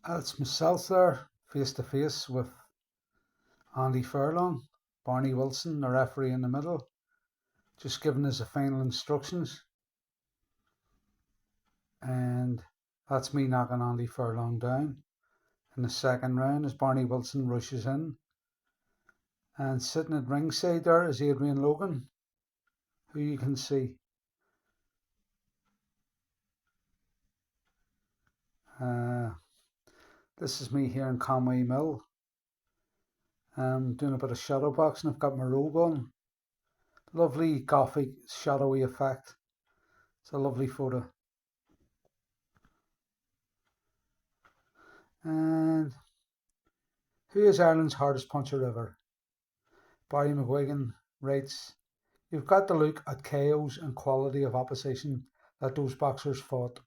It's myself there, face to face with Andy Furlong, Barney Wilson, the referee in the middle, just giving us the final instructions. And that's me knocking Andy Furlong down in the second round as Barney Wilson rushes in. And sitting at ringside there is Adrian Logan, who you can see. This is me here in Conway Mill. I'm doing a bit of shadow boxing. I've got my robe on. Lovely gothic shadowy effect. It's a lovely photo. And who is Ireland's hardest puncher ever? Barry McGuigan writes, "You've got to look at KOs and quality of opposition that those boxers fought.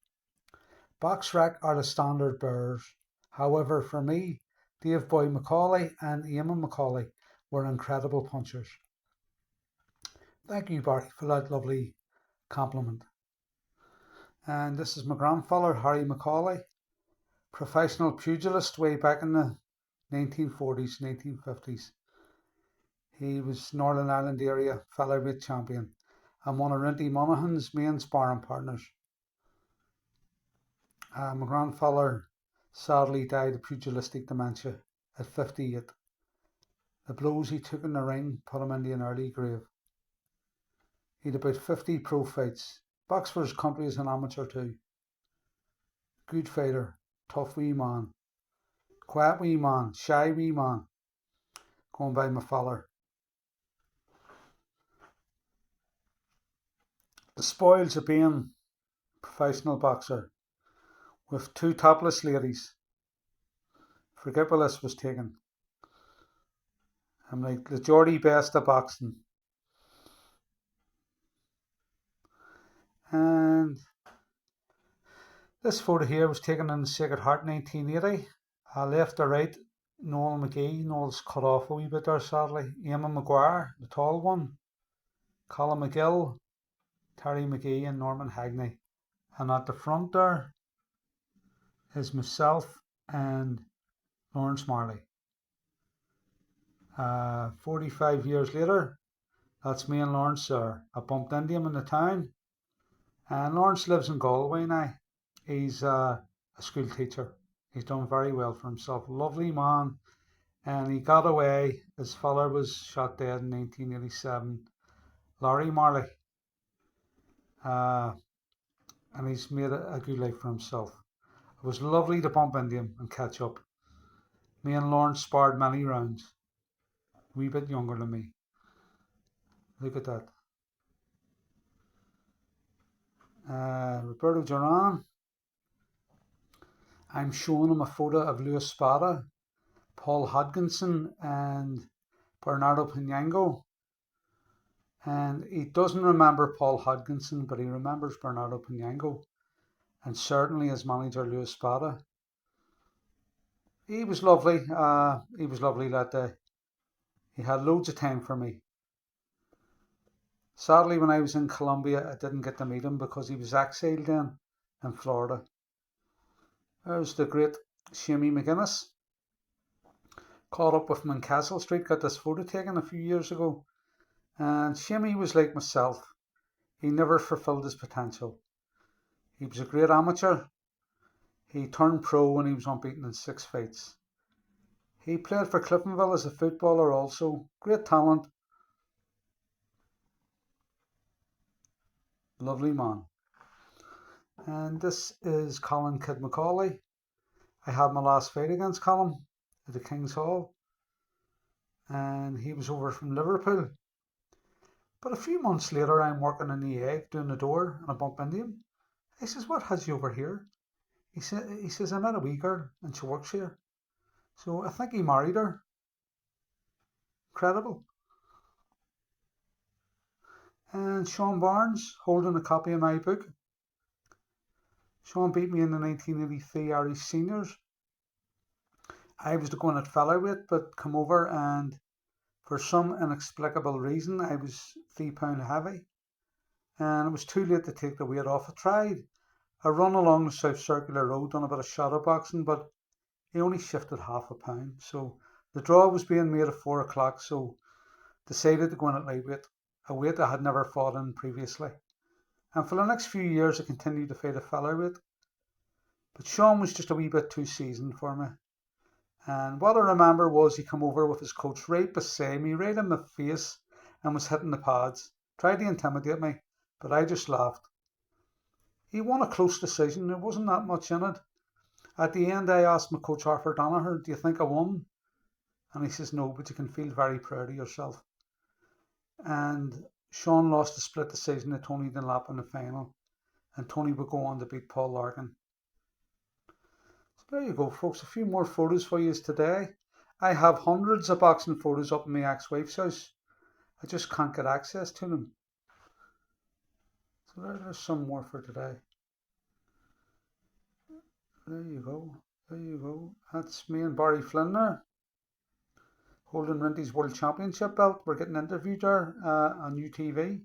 Boxrec are the standard bearers. However, for me, Dave Boy McAuley and Eamon McAuley were incredible punchers." Thank you, Barry, for that lovely compliment. And this is my grandfather, Harry McAuley, professional pugilist way back in the 1940s, 1950s. He was Northern Ireland area featherweight champion and one of Rinty Monaghan's main sparring partners. My grandfather sadly died of pugilistic dementia at 58. The blows he took in the ring put him into an early grave. He had about 50 pro fights. Boxed for his country as an amateur too. Good fighter, tough wee man, quiet wee man, shy wee man, going by my father. The spoils of being a professional boxer with two topless ladies. Forget where this was taken. I'm like the Geordie best of boxing. And this photo here was taken in the Sacred Heart 1980. Left to right, Noel McGee. Noel's cut off a wee bit there, sadly. Eamon Maguire, the tall one. Colin McGill, Terry McGee, and Norman Hagney. And at the front there is myself and Lawrence Marley. 45 years later, that's me and Lawrence there. I bumped into him in the town. And Lawrence lives in Galway now. He's a school teacher. He's done very well for himself. Lovely man. And he got away. His father was shot dead in 1987. Larry Marley. And he's made a good life for himself. It was lovely to bump into him and catch up. Me and Lawrence sparred many rounds. A wee bit younger than me. Look at that. Roberto Duran. I'm showing him a photo of Luis Spada, Paul Hodgkinson, and Bernardo Pinango. And he doesn't remember Paul Hodgkinson, but he remembers Bernardo Pinango, and certainly his manager Luis Spada. He was lovely. He was lovely that day. He had loads of time for me. Sadly, when I was in Colombia, I didn't get to meet him because he was exiled then in Florida. There's the great Shamie McGuinness. Caught up with him in Castle Street, got this photo taken a few years ago. And Shamie was like myself. He never fulfilled his potential. He was a great amateur. He turned pro when he was unbeaten in 6 fights. He played for Cliftonville as a footballer also. Great talent. Lovely man. And this is Colin Kid McAuley. I had my last fight against Colin at the King's Hall. And he was over from Liverpool. But a few months later, I'm working in the egg doing the door and I bump into him. I says, "What has you over here?" He says, "I met a wee girl and she works here." So I think he married her. Incredible. And Sean Barnes holding a copy of my book. Sean beat me in the 1983 Irish Seniors. I was going at featherweight, but come over and for some inexplicable reason, I was 3 pound heavy. And it was too late to take the weight off. I tried. I run along the South Circular Road, done a bit of shadow boxing, but He only shifted half a pound. So the draw was being made at 4 o'clock, so decided to go in at lightweight, a weight I had never fought in previously. And for the next few years I continued to fight at featherweight. But Sean was just a wee bit too seasoned for me. And what I remember was he come over with his coach right beside me, right in my face, and was hitting the pads. Tried to intimidate me, but I just laughed. He won a close decision. There wasn't that much in it. At the end, I asked my coach Arthur Danaher, do you think I won? And he says, no, but you can feel very proud of yourself. And Sean lost a split decision to Tony Dunlap in the final. And Tony would go on to beat Paul Larkin. So there you go, folks. A few more photos for you today. I have hundreds of boxing photos up in my ex-wife's house. I just can't get access to them. So there's some more for today. There you go. There you go. That's me and Barry Flynn there, holding Rinty's World Championship belt. We're getting interviewed there on UTV.